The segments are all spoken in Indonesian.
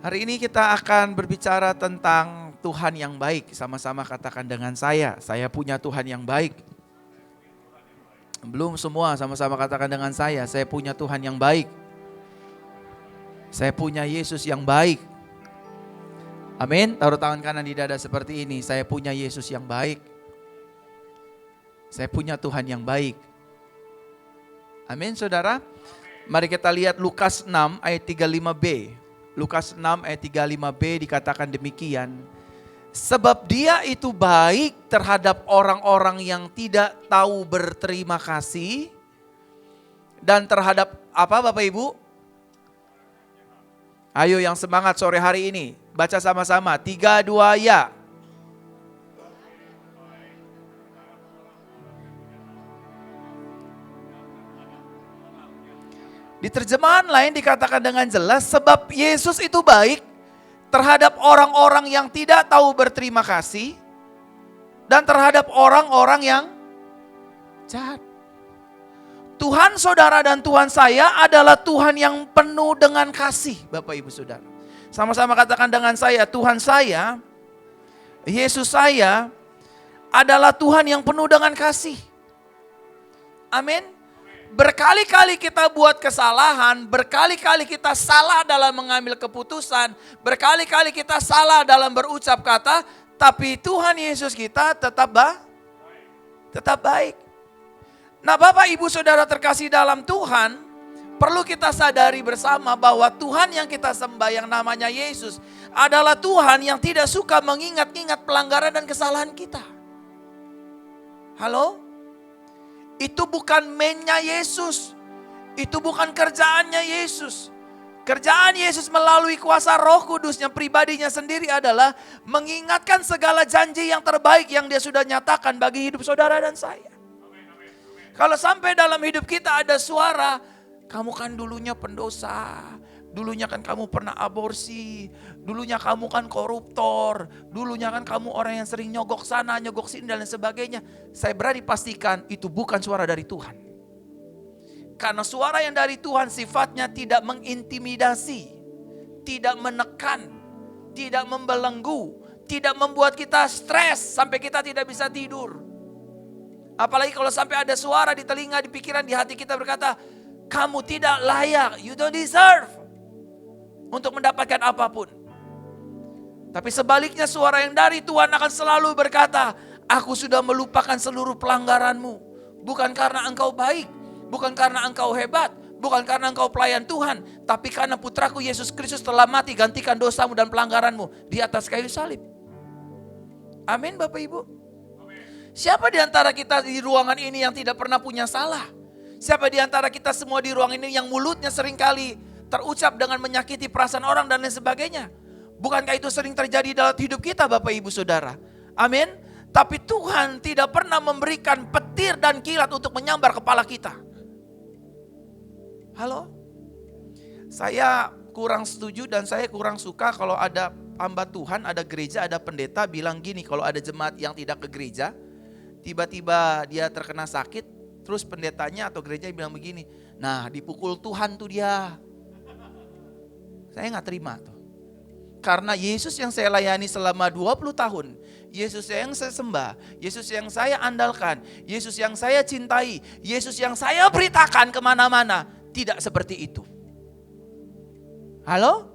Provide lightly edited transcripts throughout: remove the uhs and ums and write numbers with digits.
Hari ini kita akan berbicara tentang Tuhan yang baik. Sama-sama katakan dengan saya punya Tuhan yang baik. Belum semua, sama-sama katakan dengan saya punya Tuhan yang baik. Saya punya Yesus yang baik. Amin. Taruh tangan kanan di dada seperti ini. Saya punya Yesus yang baik. Saya punya Tuhan yang baik. Amin, saudara. Mari kita lihat Lukas 6 ayat 35b. Lukas 6 ayat 35b dikatakan demikian. Sebab dia itu baik terhadap orang-orang yang tidak tahu berterima kasih. Dan terhadap apa Bapak Ibu? Ayo yang semangat sore hari ini. Baca sama-sama. 3, 2, ya. Di terjemahan lain dikatakan dengan jelas, sebab Yesus itu baik terhadap orang-orang yang tidak tahu berterima kasih dan terhadap orang-orang yang jahat. Tuhan saudara dan Tuhan saya adalah Tuhan yang penuh dengan kasih, Bapak Ibu Saudara. Sama-sama katakan dengan saya, Tuhan saya, Yesus saya adalah Tuhan yang penuh dengan kasih. Amin. Berkali-kali kita buat kesalahan, berkali-kali kita salah dalam mengambil keputusan, berkali-kali kita salah dalam berucap kata, tapi Tuhan Yesus kita tetap baik. Nah, Bapak Ibu Saudara terkasih dalam Tuhan, perlu kita sadari bersama bahwa Tuhan yang kita sembah yang namanya Yesus adalah Tuhan yang tidak suka mengingat-ingat pelanggaran dan kesalahan kita. Halo? Itu bukan mainnya Yesus. Itu bukan kerjaannya Yesus. Kerjaan Yesus melalui kuasa Roh Kudusnya pribadinya sendiri adalah mengingatkan segala janji yang terbaik yang dia sudah nyatakan bagi hidup saudara dan saya. Kalau sampai dalam hidup kita ada suara, kamu kan dulunya pendosa, dulunya kan kamu pernah aborsi, dulunya kamu kan koruptor, dulunya kan kamu orang yang sering nyogok sana, nyogok sini dan lain sebagainya. Saya berani pastikan itu bukan suara dari Tuhan. Karena suara yang dari Tuhan sifatnya tidak mengintimidasi, tidak menekan, tidak membelenggu, tidak membuat kita stres sampai kita tidak bisa tidur. Apalagi kalau sampai ada suara di telinga, di pikiran, di hati kita berkata, kamu tidak layak, you don't deserve untuk mendapatkan apapun. Tapi sebaliknya suara yang dari Tuhan akan selalu berkata, aku sudah melupakan seluruh pelanggaranmu. Bukan karena engkau baik, bukan karena engkau hebat, bukan karena engkau pelayan Tuhan, tapi karena putraku Yesus Kristus telah mati gantikan dosamu dan pelanggaranmu di atas kayu salib. Amin Bapak Ibu. Siapa di antara kita di ruangan ini yang tidak pernah punya salah? Siapa di antara kita semua di ruangan ini yang mulutnya seringkali terucap dengan menyakiti perasaan orang dan lain sebagainya? Bukankah itu sering terjadi dalam hidup kita Bapak Ibu Saudara? Amin. Tapi Tuhan tidak pernah memberikan petir dan kilat untuk menyambar kepala kita. Halo? Saya kurang setuju dan saya kurang suka kalau ada hamba Tuhan, ada gereja, ada pendeta bilang gini, kalau ada jemaat yang tidak ke gereja, tiba-tiba dia terkena sakit, terus pendetanya atau gereja bilang begini, nah dipukul Tuhan tuh dia. Saya gak terima tuh. Karena Yesus yang saya layani selama 20 tahun, Yesus yang saya sembah, Yesus yang saya andalkan, Yesus yang saya cintai, Yesus yang saya beritakan kemana-mana, tidak seperti itu. Halo?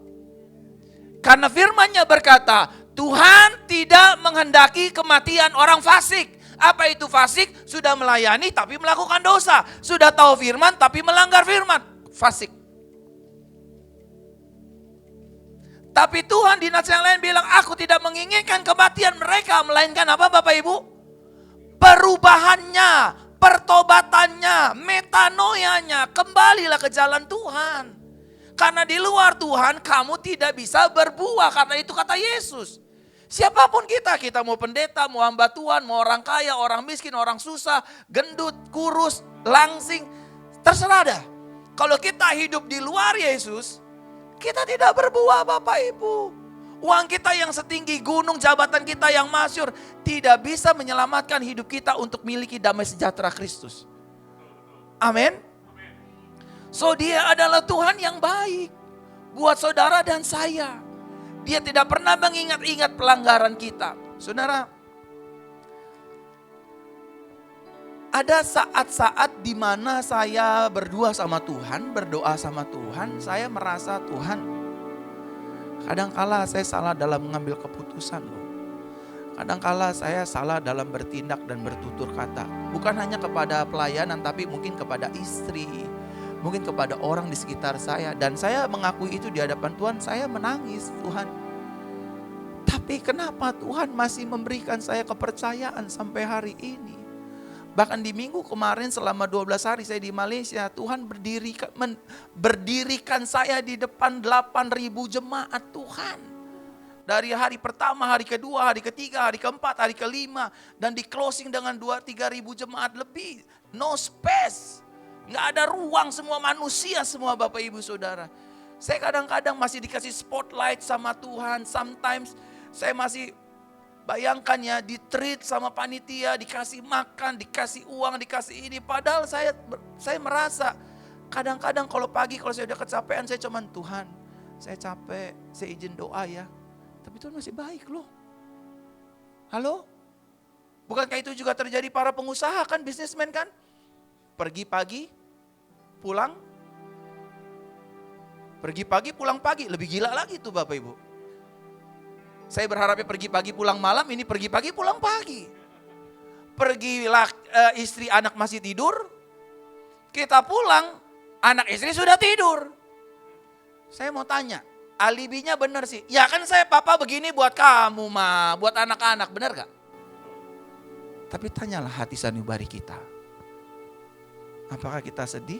Karena firman-Nya berkata, Tuhan tidak menghendaki kematian orang fasik. Apa itu fasik? Sudah melayani tapi melakukan dosa. Sudah tahu firman tapi melanggar firman. Fasik. Tapi Tuhan di nats yang lain bilang, aku tidak menginginkan kematian mereka. Melainkan apa Bapak Ibu? Perubahannya, pertobatannya, metanoianya. Kembalilah ke jalan Tuhan. Karena di luar Tuhan kamu tidak bisa berbuah. Karena itu kata Yesus. Siapapun kita mau pendeta, mau hamba Tuhan, mau orang kaya, orang miskin, orang susah, gendut, kurus, langsing, terserah dah. Kalau kita hidup di luar Yesus, kita tidak berbuah Bapak Ibu. Uang kita yang setinggi gunung, jabatan kita yang masyhur, tidak bisa menyelamatkan hidup kita untuk miliki damai sejahtera Kristus. Amin. So dia adalah Tuhan yang baik buat saudara dan saya. Dia tidak pernah mengingat-ingat pelanggaran kita. Saudara, ada saat-saat di mana saya berdua sama Tuhan, berdoa sama Tuhan, saya merasa Tuhan, kadangkala saya salah dalam mengambil keputusan loh. Kadangkala saya salah dalam bertindak dan bertutur kata. Bukan hanya kepada pelayanan, tapi mungkin kepada istri, mungkin kepada orang di sekitar saya. Dan saya mengakui itu di hadapan Tuhan, saya menangis, Tuhan. Tapi kenapa Tuhan masih memberikan saya kepercayaan sampai hari ini? Bahkan di minggu kemarin selama 12 hari saya di Malaysia, Tuhan berdirikan saya di depan 8.000 jemaat Tuhan. Dari hari pertama, hari kedua, hari ketiga, hari keempat, hari kelima. Dan di closing dengan 2-3 ribu jemaat lebih. No space. Nggak ada ruang, semua manusia, semua Bapak Ibu Saudara. Saya kadang-kadang masih dikasih spotlight sama Tuhan. Sometimes saya masih bayangkan ya, di-treat sama panitia, dikasih makan, dikasih uang, dikasih ini. Padahal saya merasa kadang-kadang kalau pagi, kalau saya udah kecapean, saya cuman Tuhan, saya capek, saya izin doa ya. Tapi Tuhan masih baik loh. Halo? Bukankah itu juga terjadi para pengusaha kan, bisnismen kan? Pergi pagi, pulang. Pergi pagi, pulang pagi. Lebih gila lagi tuh Bapak Ibu. Saya berharapnya pergi pagi, pulang malam. Ini pergi pagi, pulang pagi. Pergilah istri anak masih tidur. Kita pulang, anak istri sudah tidur. Saya mau tanya. Alibinya benar sih. Ya kan saya papa begini buat kamu mah, buat anak-anak, benar gak? Tapi tanyalah hati sanubari kita. Apakah kita sedih?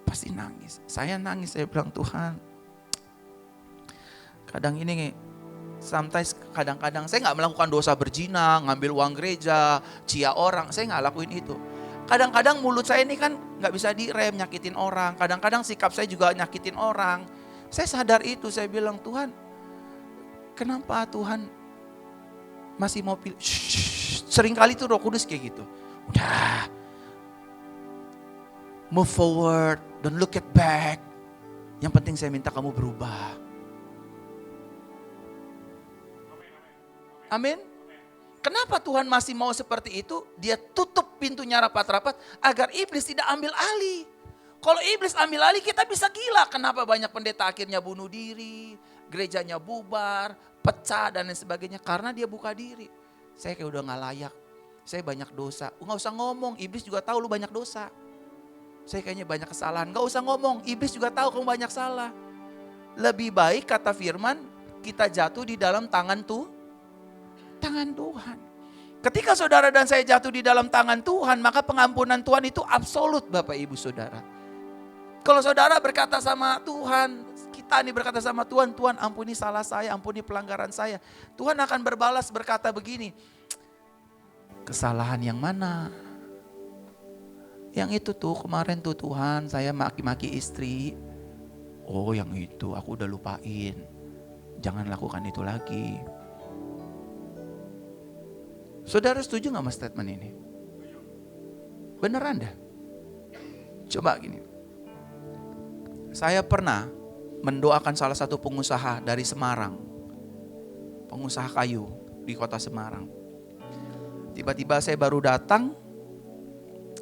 Pasti nangis. Saya nangis, saya bilang Tuhan. Kadang-kadang saya gak melakukan dosa berzina, ngambil uang gereja, cia orang, saya gak lakuin itu. Kadang-kadang mulut saya ini kan gak bisa direm, nyakitin orang. Kadang-kadang sikap saya juga nyakitin orang. Saya sadar itu, saya bilang Tuhan, kenapa Tuhan masih mau pilih? Seringkali tuh Roh Kudus kayak gitu. Udah, move forward, don't look at back. Yang penting saya minta kamu berubah. Amin. Kenapa Tuhan masih mau seperti itu? Dia tutup pintunya rapat-rapat agar iblis tidak ambil alih. Kalau iblis ambil alih kita bisa gila. Kenapa banyak pendeta akhirnya bunuh diri, gerejanya bubar, pecah dan lain sebagainya. Karena dia buka diri. Saya kayak udah gak layak. Saya banyak dosa. Gak usah ngomong, iblis juga tahu lu banyak dosa. Saya kayaknya banyak kesalahan. Gak usah ngomong, iblis juga tahu kamu banyak salah. Lebih baik kata firman, kita jatuh di dalam tangan Tuhan. Ketika saudara dan saya jatuh di dalam tangan Tuhan, maka pengampunan Tuhan itu absolut Bapak Ibu Saudara. Kalau saudara berkata sama Tuhan, kita nih berkata sama Tuhan, Tuhan ampuni salah saya, ampuni pelanggaran saya. Tuhan akan berbalas berkata begini, kesalahan yang mana? Yang itu tuh kemarin tuh Tuhan, saya maki-maki istri. Oh yang itu aku udah lupain, jangan lakukan itu lagi. Saudara setuju gak sama statement ini? Beneran dah? Coba gini. Saya pernah mendoakan salah satu pengusaha dari Semarang. Pengusaha kayu di kota Semarang. Tiba-tiba saya baru datang,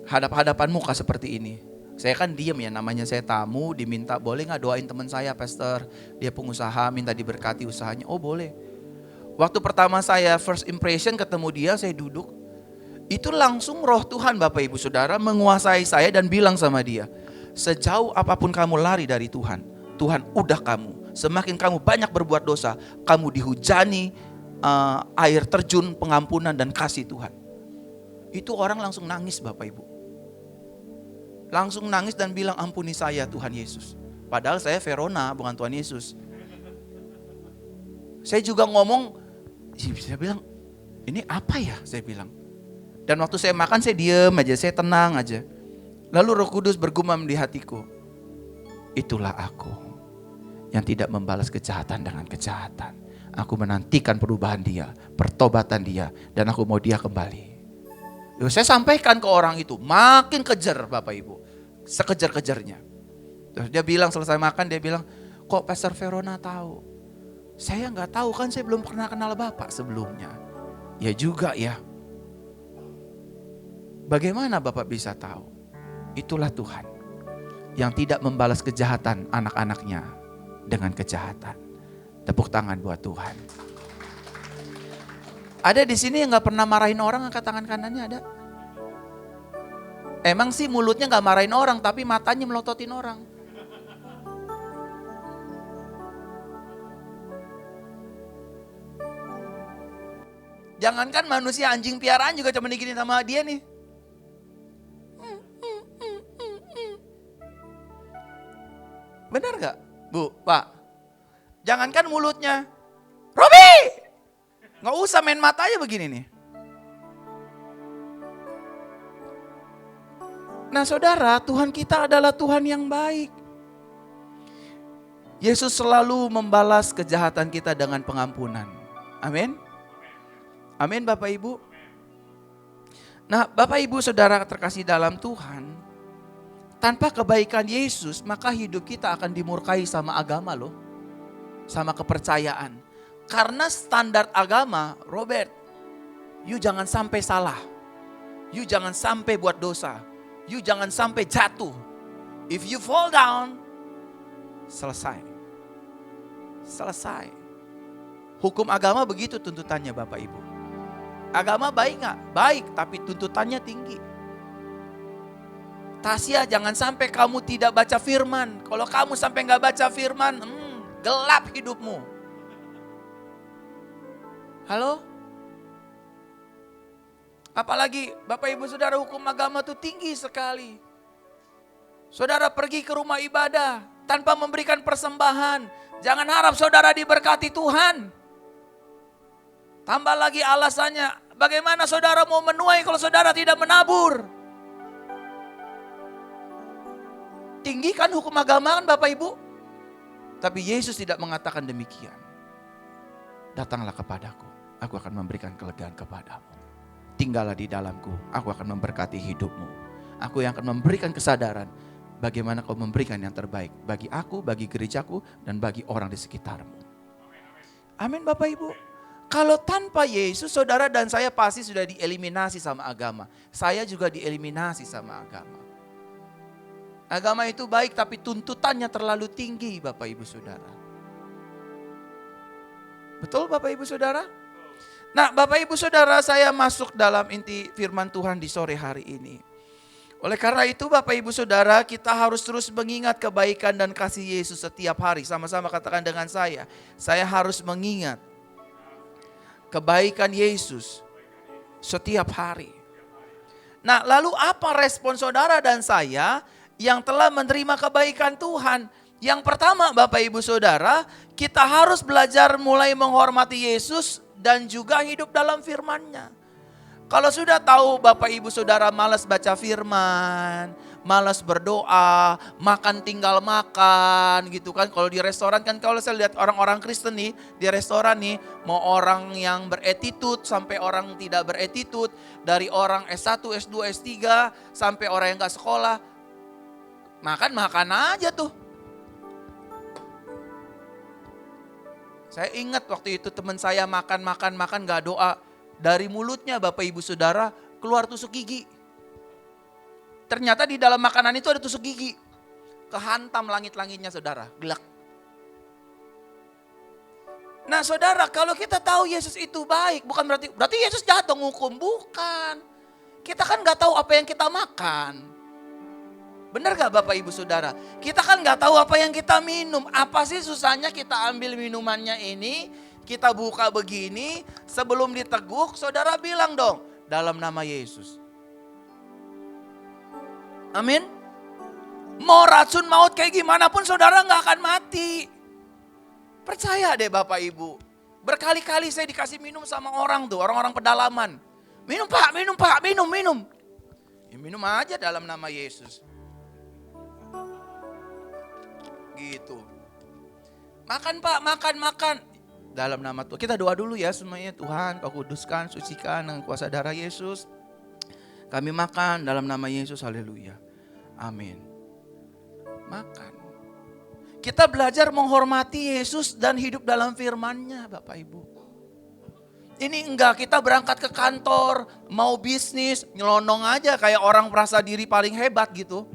hadap-hadapan muka seperti ini. Saya kan diem ya, namanya saya tamu, diminta boleh gak doain teman saya pastor. Dia pengusaha, minta diberkati usahanya. Oh boleh. Waktu pertama saya first impression ketemu dia, saya duduk. Itu langsung roh Tuhan Bapak Ibu Saudara menguasai saya dan bilang sama dia, sejauh apapun kamu lari dari Tuhan, Tuhan udah kamu. Semakin kamu banyak berbuat dosa, kamu dihujani air terjun pengampunan dan kasih Tuhan. Itu orang langsung nangis Bapak Ibu. Langsung nangis dan bilang ampuni saya Tuhan Yesus. Padahal saya Verona bukan Tuhan Yesus. Saya juga ngomong, saya bilang, ini apa ya? Saya bilang. Dan waktu saya makan saya diem aja, saya tenang aja. Lalu Roh Kudus bergumam di hatiku. Itulah aku yang tidak membalas kejahatan dengan kejahatan. Aku menantikan perubahan dia, pertobatan dia, dan aku mau dia kembali. Saya sampaikan ke orang itu, makin kejar Bapak Ibu. Sekejar-kejarnya. Terus dia bilang selesai makan, dia bilang, Kok Pastor Verona tahu? Saya nggak tahu, kan saya belum pernah kenal Bapak sebelumnya. Ya juga ya. Bagaimana Bapak bisa tahu? Itulah Tuhan yang tidak membalas kejahatan anak-anaknya dengan kejahatan. Tepuk tangan buat Tuhan. Ada di sini yang nggak pernah marahin orang, angkat tangan kanannya ada? Emang sih mulutnya nggak marahin orang, tapi matanya melototin orang. Jangankan manusia, anjing piaraan juga cuma digini sama dia nih. Benar gak, Bu, Pak? Jangankan mulutnya. Robi! Gak usah main matanya begini nih. Nah saudara, Tuhan kita adalah Tuhan yang baik. Yesus selalu membalas kejahatan kita dengan pengampunan. Amin. Amin Bapak Ibu. Nah Bapak Ibu saudara terkasih dalam Tuhan, tanpa kebaikan Yesus maka hidup kita akan dimurkai sama agama loh. Sama kepercayaan. Karena standar agama, Robert, you jangan sampai salah. You jangan sampai buat dosa. You jangan sampai jatuh. If you fall down, selesai. Selesai. Hukum agama begitu tuntutannya Bapak Ibu. Agama baik gak? Baik, tapi tuntutannya tinggi. Tasya, jangan sampai kamu tidak baca firman. Kalau kamu sampai gak baca firman, gelap hidupmu. Halo? Apalagi Bapak Ibu Saudara, hukum agama itu tinggi sekali. Saudara pergi ke rumah ibadah tanpa memberikan persembahan, jangan harap saudara diberkati Tuhan. Tambah lagi alasannya, bagaimana saudara mau menuai kalau saudara tidak menabur? Tinggi kan hukum agama kan Bapak Ibu? Tapi Yesus tidak mengatakan demikian. Datanglah kepadaku, aku akan memberikan kelegaan kepadamu. Tinggallah di dalamku, aku akan memberkati hidupmu. Aku yang akan memberikan kesadaran bagaimana kau memberikan yang terbaik bagi aku, bagi gerejaku, dan bagi orang di sekitarmu. Amin Bapak Ibu. Kalau tanpa Yesus, saudara dan saya pasti sudah dieliminasi sama agama. Saya juga dieliminasi sama agama. Agama itu baik tapi tuntutannya terlalu tinggi Bapak Ibu Saudara. Betul Bapak Ibu Saudara? Nah Bapak Ibu Saudara, saya masuk dalam inti firman Tuhan di sore hari ini. Oleh karena itu Bapak Ibu Saudara, kita harus terus mengingat kebaikan dan kasih Yesus setiap hari. Sama-sama katakan dengan saya harus mengingat kebaikan Yesus setiap hari. Nah lalu apa respon saudara dan saya yang telah menerima kebaikan Tuhan? Yang pertama Bapak Ibu Saudara, kita harus belajar mulai menghormati Yesus dan juga hidup dalam firman-Nya. Kalau sudah tahu Bapak Ibu Saudara malas baca firman, malas berdoa, makan tinggal makan gitu kan. Kalau di restoran kan, kalau saya lihat orang-orang Kristen nih, di restoran nih, mau orang yang beretitude sampai orang tidak beretitude, dari orang S1, S2, S3 sampai orang yang gak sekolah, makan aja tuh. Saya ingat waktu itu teman saya makan gak doa. Dari mulutnya Bapak Ibu Saudara keluar tusuk gigi. Ternyata di dalam makanan itu ada tusuk gigi. Kehantam langit-langitnya saudara, gelak. Nah saudara, kalau kita tahu Yesus itu baik, bukan berarti Yesus jahat dong hukum, bukan. Kita kan gak tahu apa yang kita makan. Benar gak Bapak Ibu Saudara? Kita kan gak tahu apa yang kita minum. Apa sih susahnya kita ambil minumannya ini, kita buka begini, sebelum diteguk saudara bilang dong, dalam nama Yesus. Amin. Mau racun maut kayak gimana pun saudara gak akan mati. Percaya deh Bapak Ibu. Berkali-kali saya dikasih minum sama orang tuh, orang-orang pedalaman. Minum Pak, minum. Ya, minum aja dalam nama Yesus. Gitu. Makan Pak, makan. Dalam nama Tuhan. Kita doa dulu ya semuanya. Tuhan Kau kuduskan, sucikan dengan kuasa darah Yesus. Kami makan dalam nama Yesus, haleluya. Amin. Makan. Kita belajar menghormati Yesus dan hidup dalam firman-Nya, Bapak Ibu. Ini enggak, kita berangkat ke kantor, mau bisnis, nyelonong aja kayak orang merasa diri paling hebat gitu.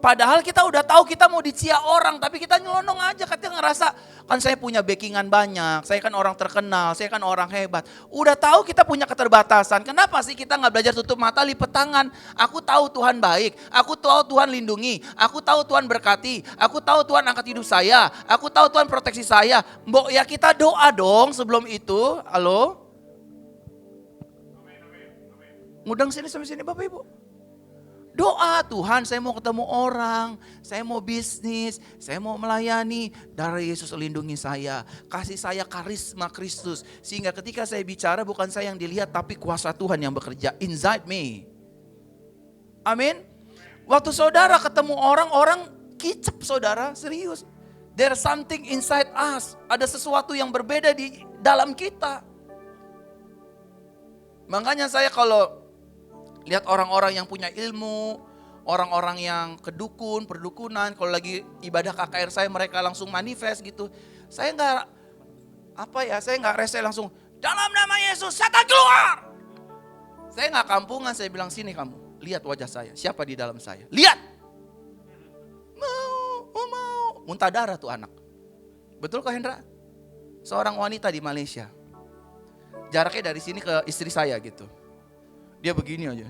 Padahal kita udah tahu kita mau dicia orang, tapi kita nyelonong aja. Kita ngerasa, kan saya punya backingan banyak, saya kan orang terkenal, saya kan orang hebat. Udah tahu kita punya keterbatasan, kenapa sih kita gak belajar tutup mata, lipat tangan? Aku tahu Tuhan baik, aku tahu Tuhan lindungi, aku tahu Tuhan berkati, aku tahu Tuhan angkat hidup saya, aku tahu Tuhan proteksi saya. Mbok ya kita doa dong sebelum itu, halo? Ngundang sini sampai sini Bapak Ibu. Doa, Tuhan saya mau ketemu orang, saya mau bisnis, saya mau melayani. Darah Yesus lindungi saya, kasih saya karisma Kristus. Sehingga ketika saya bicara bukan saya yang dilihat tapi kuasa Tuhan yang bekerja inside me. Amin. Waktu saudara ketemu orang kicep saudara, serius. There's something inside us, ada sesuatu yang berbeda di dalam kita. Makanya saya kalau lihat orang-orang yang punya ilmu, orang-orang yang kedukun, perdukunan, kalau lagi ibadah KKR saya mereka langsung manifest gitu. Saya nggak rese langsung, dalam nama Yesus setan keluar. Saya nggak kampungan, saya bilang sini kamu, lihat wajah saya, siapa di dalam saya. Lihat. Mau. Muntah darah tuh anak. Betul kok Hendra? Seorang wanita di Malaysia. Jaraknya dari sini ke istri saya gitu. Dia begini aja.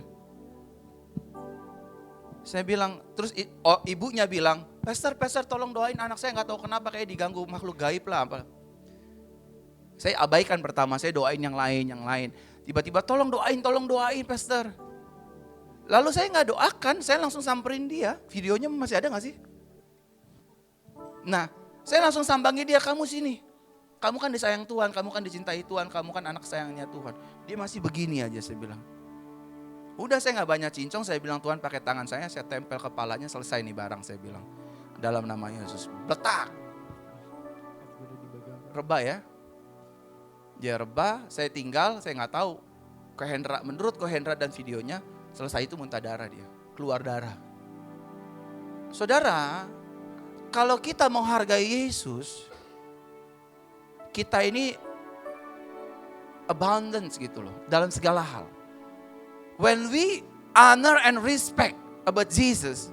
Saya bilang, terus ibunya bilang, Pastor tolong doain anak saya, gak tahu kenapa kayak diganggu makhluk gaib lah. Apa. Saya abaikan pertama, saya doain yang lain. Tiba-tiba tolong doain Pastor. Lalu saya gak doakan, saya langsung samperin dia. Videonya masih ada gak sih? Nah, saya langsung sambangi dia, kamu sini. Kamu kan disayang Tuhan, kamu kan dicintai Tuhan, kamu kan anak sayangnya Tuhan. Dia masih begini aja saya bilang. Udah saya gak banyak cincong, saya bilang Tuhan pakai tangan saya tempel kepalanya, selesai nih barang saya bilang. Dalam nama Yesus, letak. Reba ya. Dia reba, saya tinggal, saya gak tahu. Menurut Kohendra dan videonya, selesai itu muntah darah dia, keluar darah. Saudara, kalau kita mau hargai Yesus, kita ini abundance gitu loh, dalam segala hal. When we honor and respect about Jesus,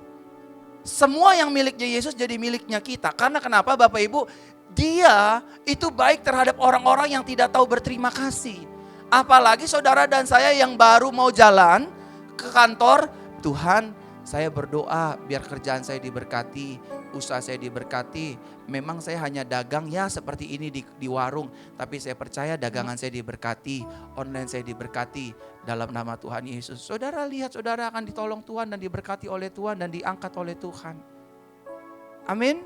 semua yang miliknya Yesus jadi miliknya kita. Karena kenapa Bapak Ibu? Dia itu baik terhadap orang-orang yang tidak tahu berterima kasih. Apalagi saudara dan saya yang baru mau jalan ke kantor. Tuhan, saya berdoa biar kerjaan saya diberkati, usaha saya diberkati. Memang saya hanya dagang ya seperti ini di warung, tapi saya percaya dagangan saya diberkati, online saya diberkati dalam nama Tuhan Yesus. Saudara lihat, saudara akan ditolong Tuhan dan diberkati oleh Tuhan dan diangkat oleh Tuhan. Amin.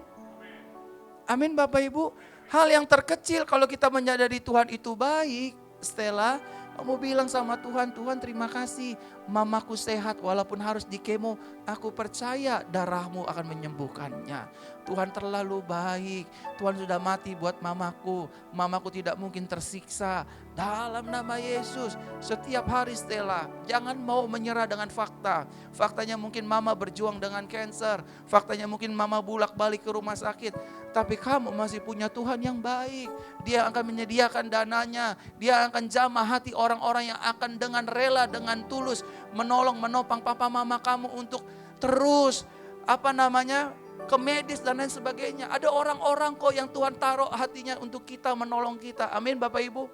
Amin Bapak Ibu. Hal yang terkecil kalau kita menyadari Tuhan itu baik. Stella, kamu bilang sama Tuhan, Tuhan terima kasih mamaku sehat walaupun harus di kemo. Aku percaya darahmu akan menyembuhkannya. Tuhan terlalu baik. Tuhan sudah mati buat mamaku. Mamaku tidak mungkin tersiksa. Dalam nama Yesus, setiap hari Stella, jangan mau menyerah dengan fakta. Faktanya mungkin mama berjuang dengan kanker. Faktanya mungkin mama bolak-balik ke rumah sakit. Tapi kamu masih punya Tuhan yang baik. Dia akan menyediakan dananya. Dia akan jamah hati orang-orang yang akan dengan rela, dengan tulus menolong, menopang papa mama kamu untuk terus ke medis dan lain sebagainya. Ada orang-orang kok yang Tuhan taruh hatinya untuk kita, menolong kita. Amin Bapak Ibu.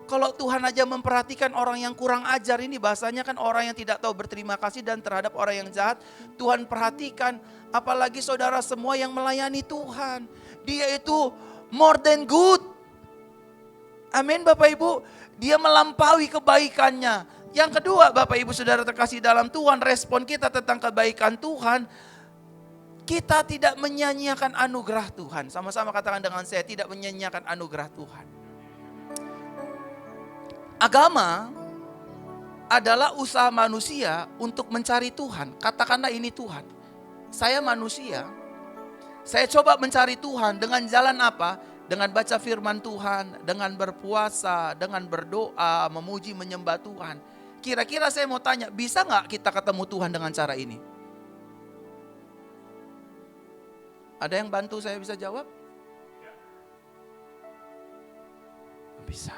Kalau Tuhan aja memperhatikan orang yang kurang ajar, ini bahasanya kan orang yang tidak tahu berterima kasih dan terhadap orang yang jahat, Tuhan perhatikan. Apalagi saudara semua yang melayani Tuhan. Dia itu more than good. Amin Bapak Ibu. Dia melampaui kebaikannya. Yang kedua Bapak Ibu saudara terkasih dalam Tuhan, respon kita tentang kebaikan Tuhan. Kita tidak menyia-nyiakan anugerah Tuhan. Sama-sama katakan dengan saya, tidak menyia-nyiakan anugerah Tuhan. Agama adalah usaha manusia untuk mencari Tuhan. Katakanlah ini Tuhan. Saya manusia. Saya coba mencari Tuhan dengan jalan apa? Dengan baca firman Tuhan, dengan berpuasa, dengan berdoa, memuji, menyembah Tuhan. Kira-kira saya mau tanya, bisa gak kita ketemu Tuhan dengan cara ini? Ada yang bantu saya bisa jawab? Bisa.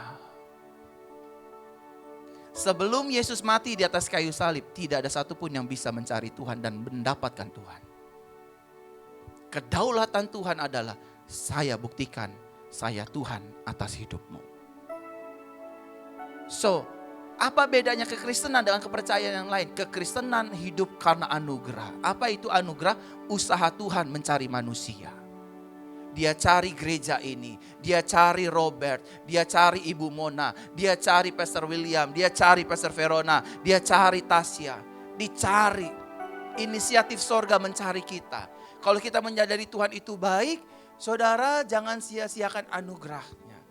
Sebelum Yesus mati di atas kayu salib, tidak ada satupun yang bisa mencari Tuhan dan mendapatkan Tuhan. Kedaulatan Tuhan adalah, saya buktikan saya Tuhan atas hidupmu. So, apa bedanya kekristenan dengan kepercayaan yang lain? Kekristenan hidup karena anugerah. Apa itu anugerah? Usaha Tuhan mencari manusia. Dia cari gereja ini, dia cari Robert, dia cari Ibu Mona, dia cari Pastor William, dia cari Pastor Verona, dia cari Tasya. Dicari, inisiatif sorga mencari kita. Kalau kita menyadari Tuhan itu baik, saudara jangan sia-siakan anugerahnya.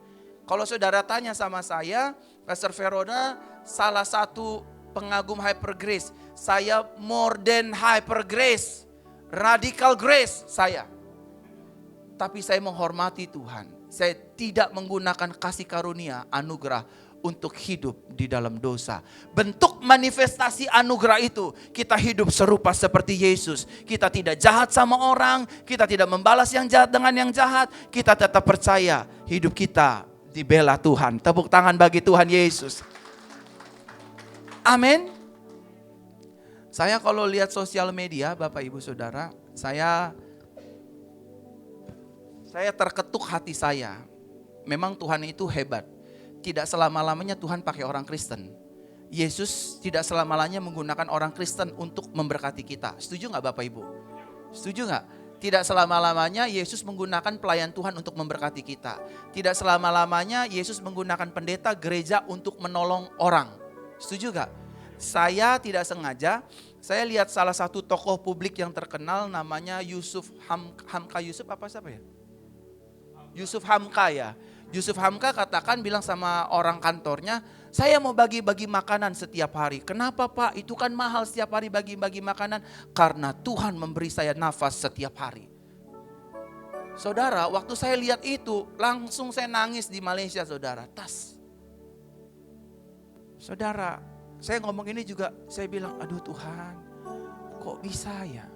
Kalau saudara tanya sama saya, Pastor Verona salah satu pengagum hyper grace. Saya more than hyper grace, radical grace saya. Tapi saya menghormati Tuhan. Saya tidak menggunakan kasih karunia, anugerah untuk hidup di dalam dosa. Bentuk manifestasi anugerah itu, kita hidup serupa seperti Yesus. Kita tidak jahat sama orang, kita tidak membalas yang jahat dengan yang jahat. Kita tetap percaya hidup kita dibela Tuhan. Tepuk tangan bagi Tuhan Yesus. Amin. Saya kalau lihat sosial media, Bapak Ibu Saudara, saya terketuk hati saya. Memang Tuhan itu hebat. Tidak selama-lamanya Tuhan pakai orang Kristen. Yesus tidak selama-lamanya menggunakan orang Kristen untuk memberkati kita. Setuju gak Bapak Ibu? Setuju gak? Tidak selama-lamanya Yesus menggunakan pelayan Tuhan untuk memberkati kita. Tidak selama-lamanya Yesus menggunakan pendeta gereja untuk menolong orang. Setuju gak? Saya tidak sengaja, saya lihat salah satu tokoh publik yang terkenal namanya Yusuf Hamka. Yusuf apa siapa ya? Yusuf Hamka ya. Yusuf Hamka bilang sama orang kantornya, saya mau bagi-bagi makanan setiap hari. Kenapa Pak? Itu kan mahal setiap hari bagi-bagi makanan. Karena Tuhan memberi saya nafas setiap hari. Saudara, waktu saya lihat itu, langsung saya nangis di Malaysia saudara. Saudara, saya ngomong ini juga, saya bilang, aduh Tuhan, kok bisa ya?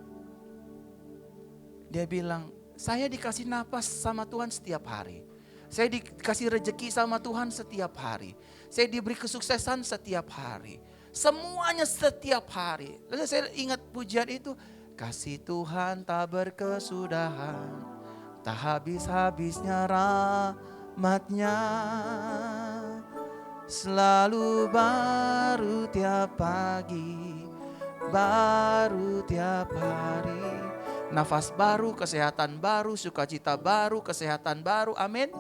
Dia bilang, saya dikasih nafas sama Tuhan setiap hari. Saya dikasih rejeki sama Tuhan setiap hari. Saya diberi kesuksesan setiap hari. Semuanya setiap hari. Lalu saya ingat pujian itu. Kasih Tuhan tak berkesudahan, tak habis-habisnya rahmatnya. Selalu baru tiap pagi, baru tiap hari. Nafas baru, kesehatan baru, sukacita baru, kesehatan baru, amin.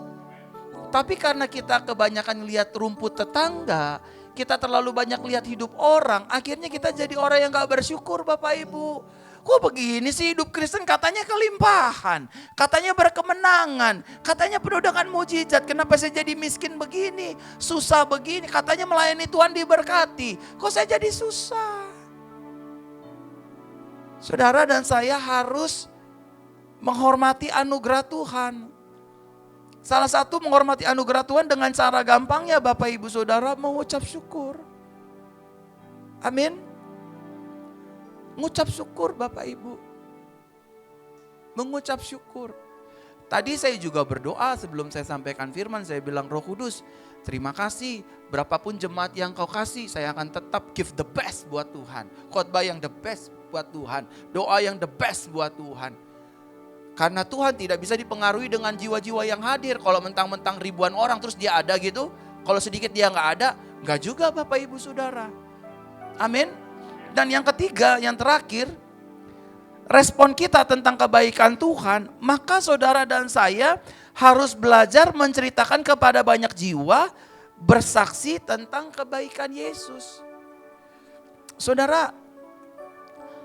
Tapi karena kita kebanyakan lihat rumput tetangga, kita terlalu banyak lihat hidup orang, akhirnya kita jadi orang yang gak bersyukur Bapak Ibu. Kok begini sih hidup Kristen, katanya kelimpahan, katanya berkemenangan, katanya penuh dengan mujizat. Kenapa saya jadi miskin begini, susah begini, katanya melayani Tuhan diberkati, kok saya jadi susah. Saudara dan saya harus menghormati anugerah Tuhan. Salah satu menghormati anugerah Tuhan dengan cara gampangnya Bapak Ibu Saudara mengucap syukur. Amin. Mengucap syukur Bapak Ibu. Mengucap syukur. Tadi saya juga berdoa sebelum saya sampaikan firman, saya bilang Roh Kudus, terima kasih. Berapapun jemaat yang kau kasih, saya akan tetap give the best buat Tuhan. Khotbah yang the best buat Tuhan. Doa yang the best buat Tuhan. Karena Tuhan tidak bisa dipengaruhi dengan jiwa-jiwa yang hadir. Kalau mentang-mentang ribuan orang terus dia ada gitu. Kalau sedikit dia gak ada, gak juga Bapak Ibu Saudara. Amin. Dan yang ketiga, yang terakhir, respon kita tentang kebaikan Tuhan, maka saudara dan saya harus belajar menceritakan kepada banyak jiwa, bersaksi tentang kebaikan Yesus. Saudara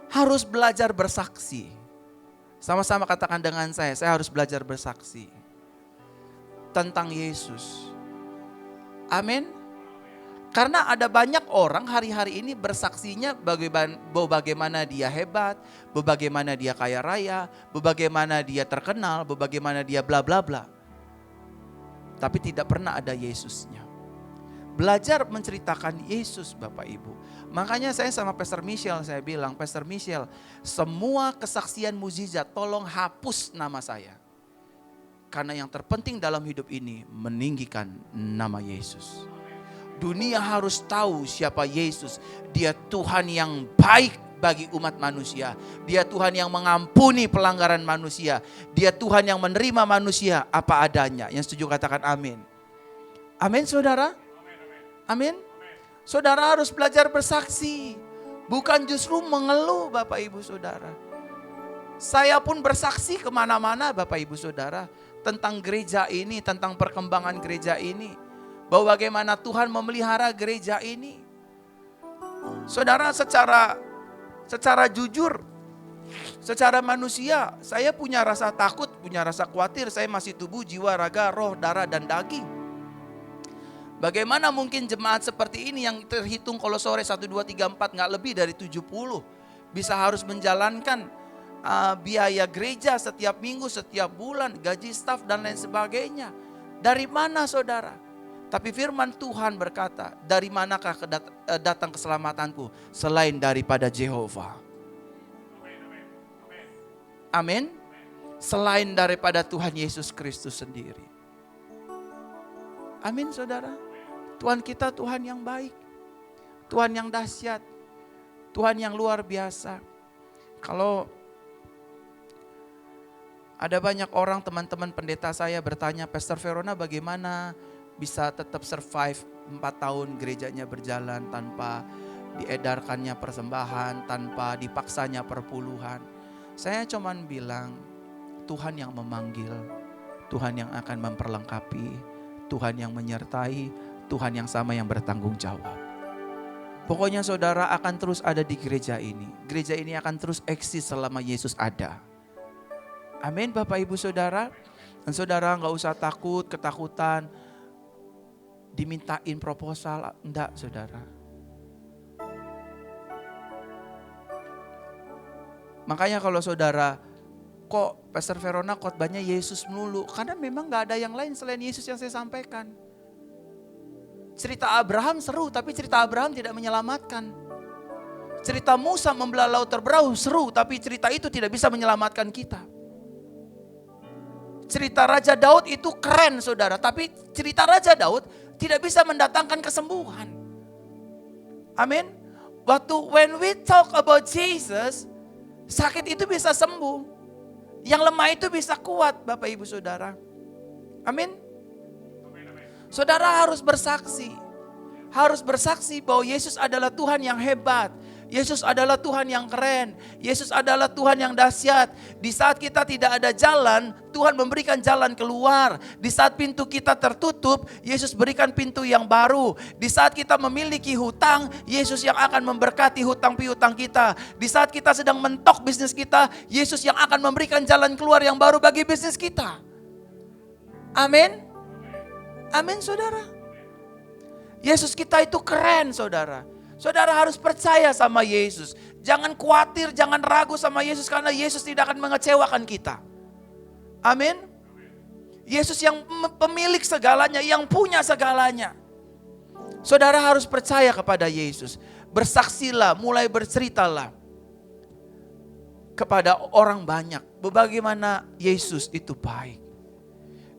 harus belajar bersaksi. Sama-sama katakan dengan saya harus belajar bersaksi tentang Yesus. Amin. Karena ada banyak orang hari-hari ini bersaksinya bagaimana dia hebat, bagaimana dia kaya raya, bagaimana dia terkenal, bagaimana dia bla bla bla. Tapi tidak pernah ada Yesusnya. belajar menceritakan Yesus Bapak Ibu. Makanya saya sama Pastor Michelle, saya bilang, Pastor Michelle, semua kesaksian mukjizat tolong hapus nama saya. Karena yang terpenting dalam hidup ini meninggikan nama Yesus. Dunia harus tahu siapa Yesus. Dia Tuhan yang baik bagi umat manusia. Dia Tuhan yang mengampuni pelanggaran manusia. Dia Tuhan yang menerima manusia apa adanya. Yang setuju katakan amin. Amin saudara? Amin. Saudara harus belajar bersaksi. Bukan justru mengeluh Bapak Ibu Saudara. Saya pun bersaksi kemana-mana Bapak Ibu Saudara. Tentang gereja ini, tentang perkembangan gereja ini. Bahwa bagaimana Tuhan memelihara gereja ini. Saudara, secara jujur, secara manusia, saya punya rasa takut, punya rasa khawatir. Saya masih tubuh, jiwa, raga, roh, darah, dan daging. Bagaimana mungkin jemaat seperti ini yang terhitung kalau sore 1, 2, 3, 4 gak lebih dari 70 bisa harus menjalankan biaya gereja setiap minggu, setiap bulan, gaji staf dan lain sebagainya. Dari mana saudara? Tapi firman Tuhan berkata, dari manakah datang keselamatanku selain daripada Jehovah? Amin. Selain daripada Tuhan Yesus Kristus sendiri. Amin saudara. Tuhan kita Tuhan yang baik. Tuhan yang dahsyat. Tuhan yang luar biasa. Kalau ada banyak orang, teman-teman pendeta saya bertanya, Pastor Verona bagaimana bisa tetap survive 4 tahun gerejanya berjalan tanpa diedarkannya persembahan, tanpa dipaksanya perpuluhan. Saya cuman bilang, Tuhan yang memanggil, Tuhan yang akan memperlengkapi, Tuhan yang menyertai, Tuhan yang sama yang bertanggung jawab. Pokoknya saudara akan terus ada di gereja ini. Gereja ini akan terus eksis selama Yesus ada. Amin Bapak Ibu Saudara. Dan saudara gak usah takut, ketakutan. Dimintain proposal, enggak saudara. Makanya kalau saudara, kok Pastor Verona khotbahnya Yesus melulu? Karena memang gak ada yang lain selain Yesus yang saya sampaikan. Cerita Abraham seru, tapi cerita Abraham tidak menyelamatkan. Cerita Musa membelah laut terbelah seru, tapi cerita itu tidak bisa menyelamatkan kita. Cerita Raja Daud itu keren saudara, tapi cerita Raja Daud tidak bisa mendatangkan kesembuhan. Amin. When we talk about Jesus, sakit itu bisa sembuh. Yang lemah itu bisa kuat Bapak Ibu Saudara. Amin. Saudara harus bersaksi. Harus bersaksi bahwa Yesus adalah Tuhan yang hebat. Yesus adalah Tuhan yang keren. Yesus adalah Tuhan yang dahsyat. Di saat kita tidak ada jalan, Tuhan memberikan jalan keluar. Di saat pintu kita tertutup, Yesus berikan pintu yang baru. Di saat kita memiliki hutang, Yesus yang akan memberkati hutang piutang kita. Di saat kita sedang mentok bisnis kita, Yesus yang akan memberikan jalan keluar yang baru bagi bisnis kita. Amin. Amin saudara. Yesus kita itu keren saudara. Saudara harus percaya sama Yesus. Jangan khawatir, jangan ragu sama Yesus karena Yesus tidak akan mengecewakan kita. Amin. Yesus yang pemilik segalanya, yang punya segalanya. Saudara harus percaya kepada Yesus. Bersaksilah, mulai berceritalah kepada orang banyak bagaimana Yesus itu baik.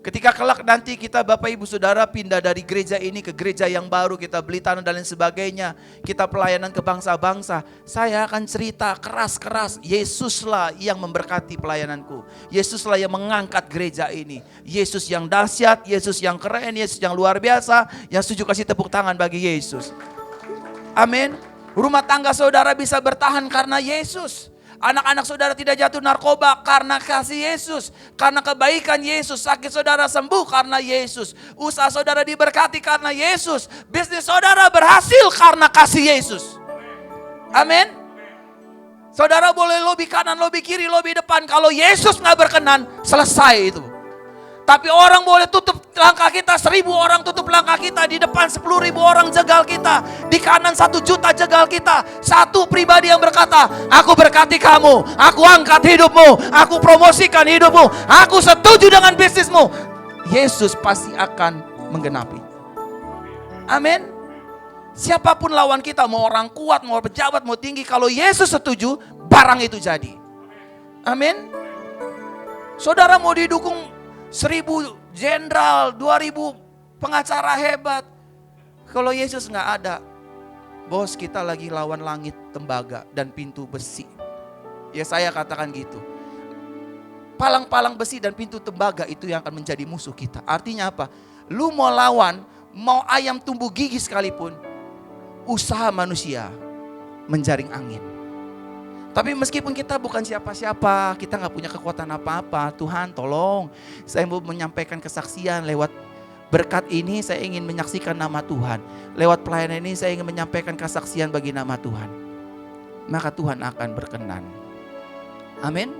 Ketika kelak nanti kita Bapak Ibu Saudara pindah dari gereja ini ke gereja yang baru, kita beli tanah dan lain sebagainya, kita pelayanan ke bangsa-bangsa, saya akan cerita keras-keras, Yesuslah yang memberkati pelayananku. Yesuslah yang mengangkat gereja ini. Yesus yang dahsyat, Yesus yang keren, Yesus yang luar biasa. Yang setuju kasih tepuk tangan bagi Yesus. Amin. Rumah tangga saudara bisa bertahan karena Yesus. Anak-anak saudara tidak jatuh narkoba karena kasih Yesus. Karena kebaikan Yesus. Sakit saudara sembuh karena Yesus. Usaha saudara diberkati karena Yesus. Bisnis saudara berhasil karena kasih Yesus. Amin. Saudara boleh lobi kanan, lobi kiri, lobi depan. Kalau Yesus gak berkenan, selesai itu. Tapi orang boleh tutup langkah kita, 1.000 orang tutup langkah kita. Di depan 10.000 orang jegal kita. Di kanan 1 juta jegal kita. Satu pribadi yang berkata, aku berkati kamu. Aku angkat hidupmu. Aku promosikan hidupmu. Aku setuju dengan bisnismu. Yesus pasti akan menggenapi. Amin. Siapapun lawan kita, mau orang kuat, mau pejabat, mau tinggi, kalau Yesus setuju, barang itu jadi. Amin. Saudara mau didukung 1000 jenderal, 2000 pengacara hebat, kalau Yesus nggak ada, bos, kita lagi lawan langit, tembaga, dan pintu besi. Ya saya katakan gitu. Palang-palang besi dan pintu tembaga itu yang akan menjadi musuh kita. Artinya apa? Lu mau lawan, mau ayam tumbuh gigi sekalipun, usaha manusia menjaring angin. Tapi meskipun kita bukan siapa-siapa, kita gak punya kekuatan apa-apa, Tuhan tolong, saya mau menyampaikan kesaksian lewat berkat ini, saya ingin menyaksikan nama Tuhan. Lewat pelayanan ini saya ingin menyampaikan kesaksian bagi nama Tuhan. Maka Tuhan akan berkenan. Amin.